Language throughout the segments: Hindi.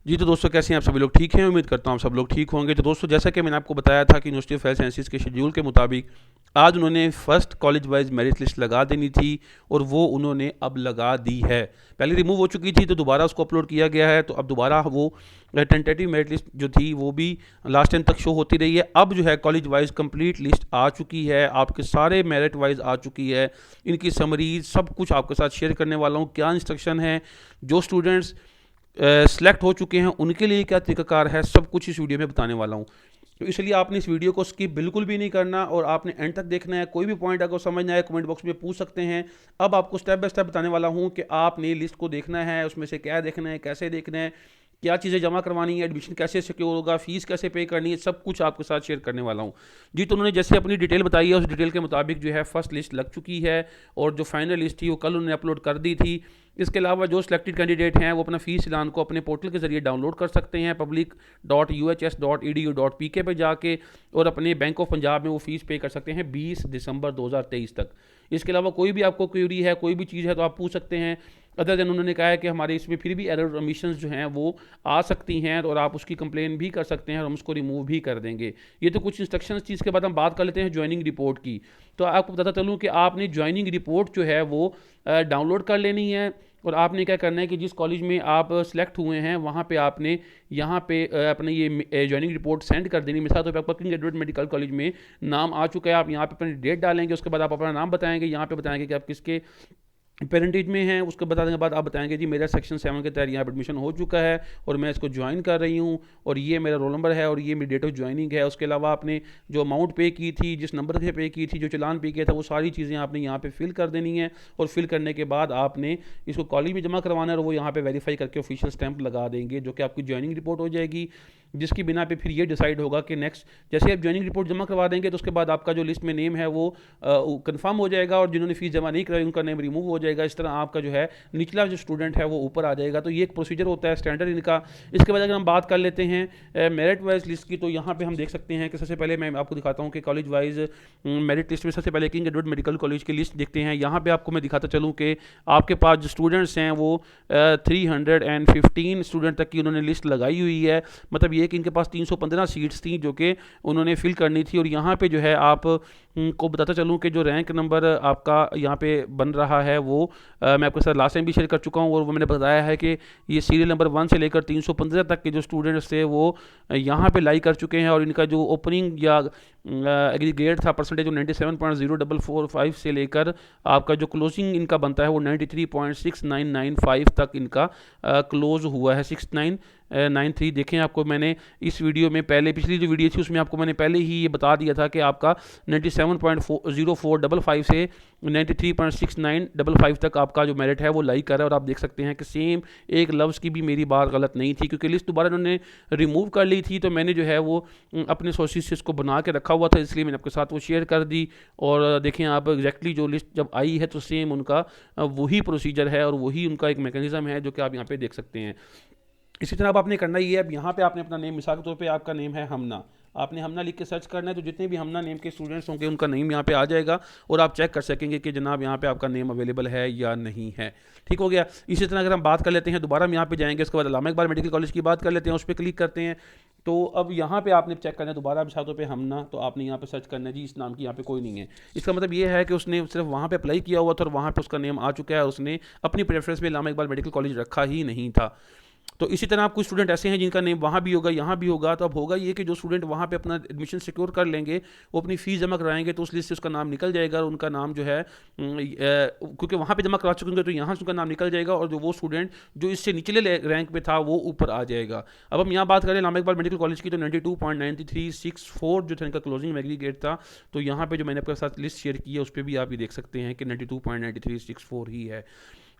जी तो दोस्तों, कैसे हैं आप सभी लोग? ठीक हैं, उम्मीद करता हूँ आप सब लोग ठीक होंगे। तो दोस्तों, जैसा कि मैंने आपको बताया था कि यूनिवर्सिटी ऑफ हेल्थ साइंसेज के शेड्यूल के मुताबिक आज उन्होंने first college wise merit list लगा देनी थी, और वो उन्होंने अब लगा दी है। पहले रिमूव हो चुकी थी तो दोबारा उसको अपलोड किया गया है, तो अब दोबारा वो टेंटेटिव मेरिट लिस्ट जो थी वो भी लास्ट टाइम तक शो होती रही है। अब जो है कॉलेज वाइज कंप्लीट लिस्ट आ चुकी है, आपके सारे मेरिट वाइज आ चुकी है। इनकी समरीज सब कुछ आपके साथ शेयर करने वाला हूँ। क्या इंस्ट्रक्शन है, जो स्टूडेंट्स सेलेक्ट हो चुके हैं उनके लिए क्या तरीकाकार है, सब कुछ इस वीडियो में बताने वाला हूँ। तो इसलिए आपने इस वीडियो को स्किप बिल्कुल भी नहीं करना, और आपने एंड तक देखना है। कोई भी पॉइंट अगर समझ ना आए कमेंट बॉक्स में पूछ सकते हैं। अब आपको स्टेप बाय स्टेप बताने वाला हूँ कि आपने लिस्ट को देखना है, उसमें से क्या देखना है, कैसे देखना है, क्या चीज़ें जमा करवानी है, एडमिशन कैसे सिक्योर होगा, फीस कैसे पे करनी है, सब कुछ आपके साथ शेयर करने वाला हूँ। जी तो उन्होंने जैसे अपनी डिटेल बताई है, उस डिटेल के मुताबिक जो है फर्स्ट लिस्ट लग चुकी है, और जो फाइनल लिस्ट थी वो कल उन्होंने अपलोड कर दी थी। इसके अलावा जो सिलेक्टेड कैंडिडेट हैं वो अपना फीस चालान को अपने पोर्टल के जरिए डाउनलोड कर सकते हैं, public.uhs.edu.pk पे जाके, और अपने बैंक ऑफ पंजाब में वो फीस पे कर सकते हैं 20 दिसंबर 2023 तक। इसके अलावा कोई भी आपको क्वेरी है, कोई भी चीज़ है, तो आप पूछ सकते हैं। अदर देन उन्होंने कहा है कि हमारे इसमें फिर भी एरर ओमिशंस जो हैं वो आ सकती हैं, और आप उसकी कंप्लेन भी कर सकते हैं, और हम उसको रिमूव भी कर देंगे। ये तो कुछ इंस्ट्रक्शंस थी। इसके बाद हम बात कर लेते हैं ज्वाइनिंग रिपोर्ट की। तो आपको बताता चलूँ कि आपने ज्वाइनिंग रिपोर्ट जो है वो डाउनलोड कर लेनी है, और आपने क्या करना है कि जिस कॉलेज में आप सेलेक्ट हुए हैं वहाँ पे आपने यहाँ पे अपने ये ज्वाइनिंग रिपोर्ट सेंड कर देनी। मिसाल तौर पे आपका किंग एडवर्ड मेडिकल कॉलेज में नाम आ चुका है, आप यहाँ पे अपनी डेट डालेंगे, उसके बाद आप अपना नाम बताएंगे, यहाँ पे बताएंगे कि आप किसके पेरेंटेज में हैं। उसको बताने के बाद आप बताएंगे जी मेरा सेक्शन 7 के तहत यहाँ पर एडमिशन हो चुका है, और मैं इसको ज्वाइन कर रही हूँ, और ये मेरा रोल नंबर है, और ये मेरी डेट ऑफ ज्वाइनिंग है। उसके अलावा आपने जो अमाउंट पे की थी, जिस नंबर से पे की थी, जो चालान पे किया था, वो सारी चीज़ें आपने यहाँ पे फिल कर देनी है। और फिल करने के बाद आपने इसको कॉलेज में जमा करवाना है, और वो यहाँ पे वेरीफाई करके ऑफिशियल स्टैंप लगा देंगे, जो कि आपकी ज्वाइनिंग रिपोर्ट हो जाएगी। जिसकी बिना पे फिर ये डिसाइड होगा कि नेक्स्ट, जैसे आप ज्वाइनिंग रिपोर्ट जमा करवा देंगे तो उसके बाद आपका जो लिस्ट में नेम है वो कंफर्म हो जाएगा, और जिन्होंने फीस जमा नहीं कराई उनका नेम रिमूव हो जाएगा। इस तरह आपका जो है निचला जो स्टूडेंट है वो ऊपर आ जाएगा। तो ये एक प्रोसीजर होता है स्टैंडर्ड इनका। इसके बाद अगर हम बात कर लेते हैं मेरिट वाइज लिस्ट की, तो यहाँ पे हम देख सकते हैं कि सबसे पहले मैं आपको दिखाता हूँ कि कॉलेज वाइज मेरिट लिस्ट में सबसे पहले किंग एडवर्ड मेडिकल कॉलेज की लिस्ट देखते हैं। यहाँ पे आपको मैं दिखाता चलूँ कि आपके पास जो स्टूडेंट्स हैं वो 315 स्टूडेंट तक की उन्होंने लिस्ट लगाई हुई है। मतलब ये कि इनके पास 315 सीट्स थी जो कि उन्होंने फिल करनी थी। और यहाँ पे जो है आप को बताता चलूँ कि जो रैंक नंबर आपका यहाँ पे बन रहा है वो मैं आपके साथ लास्ट टाइम भी शेयर कर चुका हूँ, और वो मैंने बताया है कि ये सीरियल नंबर 1 से लेकर 315 तक के जो स्टूडेंट्स थे वो यहाँ पे लाई कर चुके हैं। और इनका जो ओपनिंग या एग्रीगेट था परसेंटेज वो 97.0445 से लेकर आपका जो क्लोजिंग इनका बनता है वो 93.6995 तक इनका क्लोज हुआ है। 6993 देखें, आपको मैंने इस वीडियो में पहले, पिछली जो वीडियो थी उसमें आपको मैंने पहले ही ये बता दिया था कि आपका 97.0455 से 93.6955 तक आपका जो मेरिट है वो लाई कर रहा है। और आप देख सकते हैं कि सेम एक लफ्ज़ की भी मेरी बात गलत नहीं थी, क्योंकि लिस्ट दोबारा उन्होंने रिमूव कर ली थी, तो मैंने जो है वो अपने सोर्सेज से इसको बना के रखा हुआ था, इसलिए मैंने आपके साथ वो शेयर कर दी। और देखें आप एग्जैक्टली जो लिस्ट जब आई है तो सेम उनका वही प्रोसीजर है, और वही उनका एक मैकेनिज्म है जो कि आप यहाँ पे देख सकते हैं। इसी तरह अब आपने करना ही है, अब यहाँ पे आपने अपना नेम, मिसाल के तौर पे आपका नेम है हमना, आपने हमना लिख के सर्च करना है, तो जितने भी हमना नेम के स्टूडेंट्स होंगे उनका नेम यहाँ पे आ जाएगा, और आप चेक कर सकेंगे कि जनाब यहाँ पे आपका नेम अवेलेबल है या नहीं है। ठीक हो गया। इसी तरह अगर हम बात कर लेते हैं, दोबारा हम यहाँ पे जाएंगे, उसके बाद अल्लामा इकबाल मेडिकल कॉलेज की बात कर लेते हैं, उस पर क्लिक करते हैं। तो अब यहाँ पे आपने चेक करना है दोबारा मिसाल तौर पे हमना, तो आपने यहाँ पे सर्च करना है जी इस नाम की यहाँ पे कोई नहीं है। इसका मतलब ये है कि उसने सिर्फ वहाँ पे अप्लाई किया हुआ था, और वहाँ पे उसका नेम आ चुका है, और उसने अपनी प्रेफरेंस में अल्लामा इकबाल मेडिकल कॉलेज रखा ही नहीं था। तो इसी तरह आप कुछ स्टूडेंट ऐसे हैं जिनका नेम वहाँ भी होगा, यहाँ भी होगा। तो अब होगा ये कि जो स्टूडेंट वहाँ पे अपना एडमिशन सिक्योर कर लेंगे, वो अपनी फ़ीस जमा कराएंगे, तो उस लिस्ट से उसका नाम निकल जाएगा, और उनका नाम जो है क्योंकि वहाँ पे जमा करा चुके होंगे तो यहाँ से उनका नाम निकल जाएगा, और जो वो स्टूडेंट जो इससे निचले रैंक पे था वो ऊपर आ जाएगा। अब हम यहाँ बात करें अल्लामा इकबाल मेडिकल कॉलेज की, तो 92.9364 जो था इनका क्लोजिंग एग्रीगेट था। तो यहाँ पे जो मैंने आपके साथ लिस्ट शेयर की है उस पर भी आप ये देख सकते हैं कि 92.9364 ही है।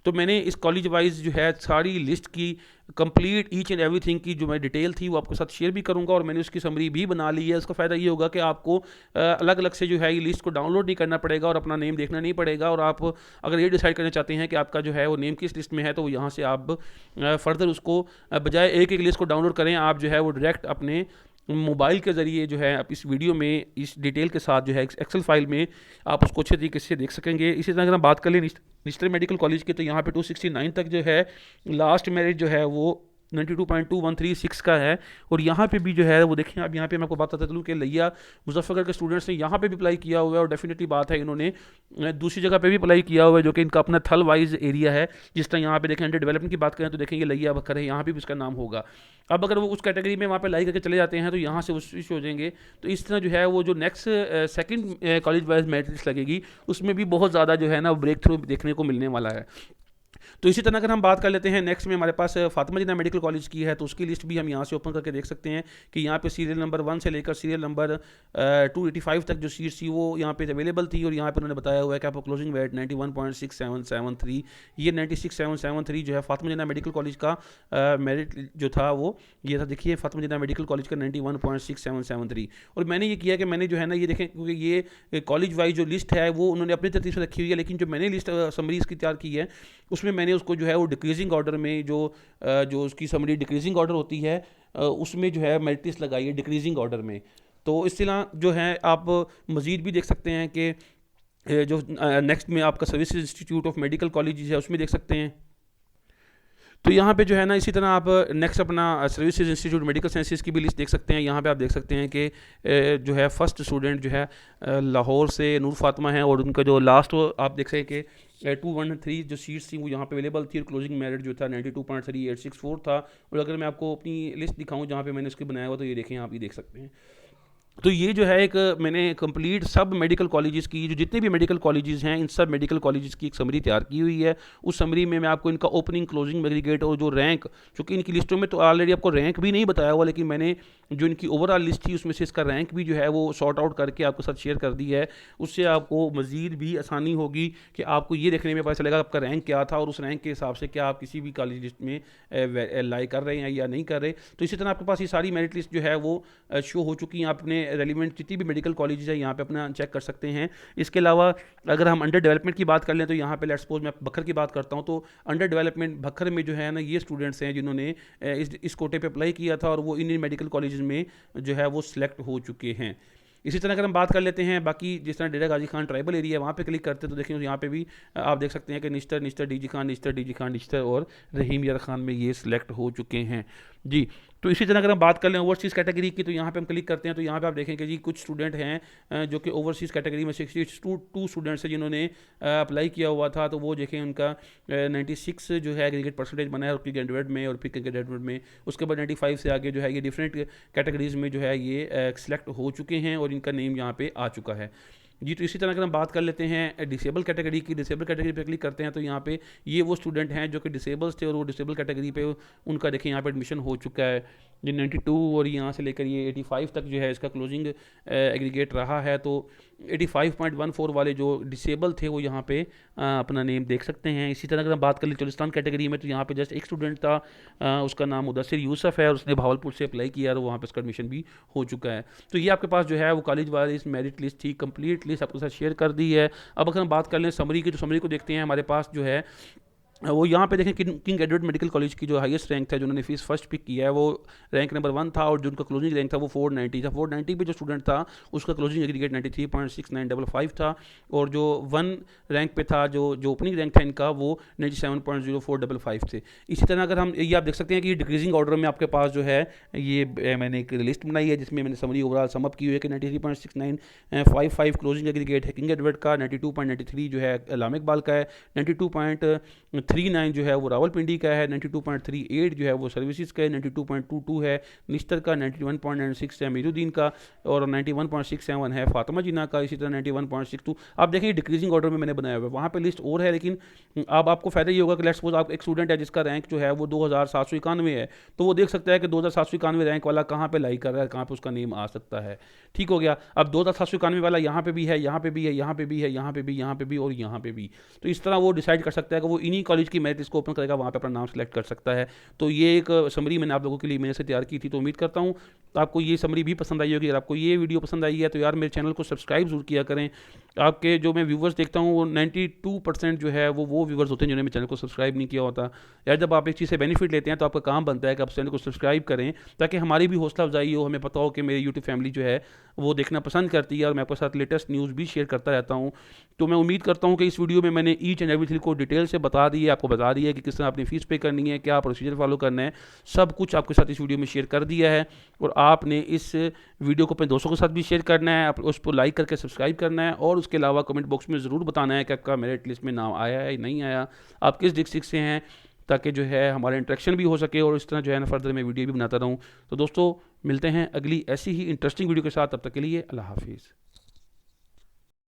तो मैंने इस कॉलेज वाइज जो है सारी लिस्ट की कंप्लीट ईच एंड एवरीथिंग की जो मैं डिटेल थी वो आपके साथ शेयर भी करूंगा, और मैंने उसकी समरी भी बना ली है। इसका फ़ायदा ये होगा कि आपको अलग अलग से जो है ये लिस्ट को डाउनलोड नहीं करना पड़ेगा, और अपना नेम देखना नहीं पड़ेगा। और आप अगर ये डिसाइड करना चाहते हैं कि आपका जो है वो नेम किस लिस्ट में है, तो यहाँ से आप फर्दर उसको बजाय एक एक लिस्ट को डाउनलोड करें, आप जो है वो डायरेक्ट अपने मोबाइल के ज़रिए जो है आप इस वीडियो में इस डिटेल के साथ जो है एक्सेल फाइल में आप उसको अच्छे तरीके से देख सकेंगे। इसी तरह अगर हम बात कर लें नेशनल मेडिकल कॉलेज के, तो यहाँ पे 269 तक जो है लास्ट मेरिट जो है वो 92.2136 का है। और यहाँ पे भी जो है वो देखें आप, यहाँ पे मैं आपको बताता चलूँ कि लिया मुजफ्फरगढ़ के स्टूडेंट्स ने यहाँ पे भी अप्लाई किया हुआ है, और डेफिनेटली बात है इन्होंने दूसरी जगह पे भी अप्लाई किया हुआ है जो कि इनका अपना थल वाइज एरिया है। जिस तरह यहाँ पे देखें अंडर डेवलपमेंट की बात करें तो देखें ये लिया बकर है, यहाँ पे भी उसका नाम होगा। अब अगर वो उस कैटेगरी में वहाँ पे लाई करके चले जाते हैं तो यहाँ से वो स्विच हो जाएंगे। तो इस तरह जो है वो जो next second college wise merit list लगेगी उसमें भी बहुत ज़्यादा जो है ना ब्रेक थ्रू देखने को मिलने वाला है। तो इसी तरह अगर हम बात कर लेते हैं नेक्स्ट में हमारे पास फातिमा जिन्ना मेडिकल कॉलेज की है, तो उसकी लिस्ट भी हम यहाँ से ओपन करके देख सकते हैं कि यहाँ पे सीरियल नंबर 1 से लेकर सीरियल नंबर 285 तक जो सीट थी वो यहाँ पे अवेलेबल थी। और यहाँ पे उन्होंने बताया हुआ है कि आपको क्लोजिंग वेट 91.6773, ये 96,773 जो है फातिमा जिन्ना मेडिकल कॉलेज का मेरिट जो था वो ये था। देखिए फातिमा जिन्ना मेडिकल कॉलेज का 91.6773। और मैंने ये किया कि मैंने जो है ना ये देखें, क्योंकि ये कॉलेज वाइज जो लिस्ट है वो उन्होंने अपनी तरतीब से रखी हुई है, लेकिन जो मैंने लिस्ट समरी इसकी तैयार की है उसमें मैंने उसको जो है वो डिक्रीजिंग ऑर्डर में जो उसकी समरी डिक्रीजिंग ऑर्डर होती है उसमें जो है मेरिट लिस्ट लगाई है डिक्रीजिंग ऑर्डर में। तो इस तरह जो है आप मज़ीद भी देख सकते हैं कि जो नेक्स्ट में आपका services institute of medical college है उसमें देख सकते हैं। तो यहाँ पे जो है ना इसी तरह आप नेक्स्ट अपना सर्विसेज इंस्टीट्यूट मेडिकल साइंसेज की भी लिस्ट देख सकते हैं। यहाँ पे आप देख सकते हैं कि जो है फर्स्ट स्टूडेंट जो है लाहौर से नूर फातिमा है, और उनका जो लास्ट आप देख सकें कि 213 जो सीट्स थी वो यहाँ पे अवेलेबल थी, और क्लोजिंग मेरिट जो था 92.3864 था। और अगर मैं आपको अपनी लिस्ट दिखाऊँ जहाँ पे मैंने उसकी बनाया हुआ, तो ये देखें आप ये देख सकते हैं। तो ये जो है एक मैंने कंप्लीट सब मेडिकल कॉलेजेस की जो जितने भी मेडिकल कॉलेजेस हैं इन सब मेडिकल कॉलेजेस की एक समरी तैयार की हुई है। उस समरी में मैं आपको इनका ओपनिंग क्लोजिंग एग्रीगेट और जो रैंक, चूँकि इनकी लिस्टों में तो ऑलरेडी आपको रैंक भी नहीं बताया हुआ, लेकिन मैंने जो इनकी ओवरऑल लिस्ट थी उसमें से इसका रैंक भी जो है वो सॉर्ट आउट करके आपके साथ शेयर कर दी है। उससे आपको मज़ीद भी आसानी होगी कि आपको ये देखने में पता चलेगा आपका रैंक क्या था, और उस रैंक के हिसाब से क्या आप किसी भी कॉलेज लिस्ट में लाई कर रहे हैं या नहीं कर रहे। तो इसी तरह आपके पास ये सारी मेरिट लिस्ट जो है वो शो हो चुकी हैं। आपने रेलिवेंट जितनी भी मेडिकल कॉलेजेस है यहाँ पे अपना चेक कर सकते हैं। इसके अलावा अगर हम अंडर डेवलपमेंट की बात कर लें तो यहाँ पे लेट्स सपोज मैं भक्खर की बात करता हूँ, तो अंडर डेवलपमेंट भक्खर में जो है ना ये स्टूडेंट्स हैं जिन्होंने इस कोटे पे अप्लाई किया था, और वो इन मेडिकल कॉलेजेस में जो है वो सिलेक्ट हो चुके हैं। इसी तरह अगर हम बात कर लेते हैं बाकी जिस तरह डेरा गाजी खान ट्राइबल एरिया है वहाँ पे क्लिक करते हैं तो देखिए यहाँ पे भी आप देख सकते हैं कि निश्तर डीजी खान और रहीम यार खान में ये सिलेक्ट हो चुके हैं जी। तो इसी तरह अगर हम बात कर लें ओवरसीज़ कैटेगरी की, तो यहाँ पे हम क्लिक करते हैं तो यहाँ पे आप देखें कि जी कुछ स्टूडेंट हैं जो कि ओवरसीज़ कैटेगरी में 62 स्टूडेंट्स हैं जिन्होंने अप्लाई किया हुआ था। तो वो देखें उनका 96 जो है एग्रीगेट परसेंटेज बना है प्री ग्रेजुएट में और प्री ग्रेजुएट में। उसके बाद 95 से आगे जो है ये डिफरेंट कैटेगरीज़ में जो है ये सिलेक्ट हो चुके हैं और इनका नेम यहाँ पे आ चुका है जी। तो इसी तरह अगर हम बात कर लेते हैं डिसेबल कैटेगरी की, डिसेबल कैटेगरी पे क्लिक करते हैं तो यहाँ पे ये वो स्टूडेंट हैं जो कि डिसेबल्स थे और वो डिसेबल कैटेगरी पे उनका देखें यहाँ पे एडमिशन हो चुका है। ये 92 और यहाँ से लेकर ये 85 तक जो है इसका क्लोजिंग एग्रीगेट रहा है। तो 85.14 वाले जो डिसेबल थे वो यहाँ पे अपना नेम देख सकते हैं। इसी तरह अगर हम बात कर लें चोलिस्तान कैटेगरी में तो यहाँ पे जस्ट एक स्टूडेंट था, उसका नाम मुदस्सिर यूसुफ है और उसने भावलपुर से अप्लाई किया और वहाँ पे उसका एडमिशन भी हो चुका है। तो ये आपके पास जो है वो कॉलेज वाली मेरिट लिस्ट थी, कंप्लीट लिस्ट आपके साथ शेयर कर दी है। अब अगर हम बात कर लें समरी की, तो समरी को देखते हैं हमारे पास जो है वो यहाँ पे देखें किंग एडवर्ड मेडिकल कॉलेज की जो हाईएस्ट रैंक था जिन्होंने फीस फर्स्ट पिक किया है वो रैंक नंबर 1 था और जो उनका क्लोजिंग रैंक था वो 490 था। 490 पे जो स्टूडेंट था उसका क्लोजिंग एग्रीगेट 93.6955 था और जो 1 रैंक पे था जो ओपनिंग रैंक था इनका वो 97.0455 थे। इसी तरह अगर हम ये आप देख सकते हैं कि डिक्रीजिंग ऑर्डर में आपके पास जो है ये मैंने एक लिस्ट बनाई है जिसमें मैंने समरी ओवरऑल समअप की हुई है कि 93.6955 क्लोजिंग एग्रीगेट है किंग एडवर्ड का, 92.93 जो है इस्लाम इकबाल का है, 92.39 जो है वो रावलपिंडी का है, 92.38 जो है वो सर्विसेज का है, 92.22 है निश्तर का, 91.96 है मीरुद्दीन का और 91.67 है फातिमा जिन्ना का। इसी तरह 91.62 आप देखें डिक्रीजिंग ऑर्डर में मैंने बनाया हुआ है, वहाँ पे लिस्ट और है। लेकिन अब आपको फ़ायदा ये होगा कि लेट्स सपोज आप एक स्टूडेंट है जिसका रैंक जो है वो 2791 है, तो वो देख सकता है कि 2791 रैंक वाला कहाँ पे लाई कर रहा है, कहाँ पे उसका नेम आ सकता है। ठीक हो गया। अब 2791 वाला यहाँ पे भी है, यहाँ पे भी है, यहाँ पे भी है, यहाँ पे भी, यहाँ पे भी और यहाँ पे भी। तो इस तरह वो डिसाइड कर सकता है कि वो इन्हीं कॉलेज की मेरिट लिस्ट को ओपन करेगा, वहाँ पे अपना नाम सेलेक्ट कर सकता है। तो ये एक समरी मैंने आप लोगों के लिए मैंने से तैयार की थी। तो उम्मीद करता हूँ आपको ये समरी भी पसंद आई होगी। अगर आपको ये वीडियो पसंद आई है तो यार मेरे चैनल को सब्सक्राइब जरूर किया करें। आपके जो मैं व्यूवर्स देखता हूँ वो 92% जो है वो व्यूवर्स होते हैं जिन्होंने मेरे चैनल को सब्सक्राइब नहीं किया होता। यार जब आप एक चीज़ से बेनिफिट लेते हैं तो आपका काम बनता है कि आप चैनल को सब्सक्राइब करें ताकि हमारी भी हौसला अफजाई हो, हमें पता हो कि मेरी यूट्यूब फैमिली जो है वो देखना पसंद करती है और मैं आपके साथ लेटेस्ट न्यूज़ भी शेयर करता रहता हूँ। तो मैं उम्मीद करता हूँ कि इस वीडियो में मैंने ईच एंड एवरीथिंग को डिटेल से बता दिया। आपको बता रही है कि किस तरह अपनी फ़ीस पे करनी है, क्या प्रोसीजर फॉलो करना है, सब कुछ आपके साथ इस वीडियो में शेयर कर दिया है। और आपने इस वीडियो को अपने दोस्तों के साथ भी शेयर करना है, उस पर लाइक करके सब्सक्राइब करना है, और उसके अलावा कमेंट बॉक्स में ज़रूर बताना है कि आपका मेरिट लिस्ट में नाम आया है नहीं आया, आप किस डिस्ट्रिक्ट से हैं, ताकि जो है हमारा इंटरेक्शन भी हो सके और इस तरह जो है ना फर्दर मैं वीडियो भी बनाता रहूँ। तो दोस्तों मिलते हैं अगली ऐसी ही इंटरेस्टिंग वीडियो के साथ, तब तक के लिए अल्लाह हाफिज़।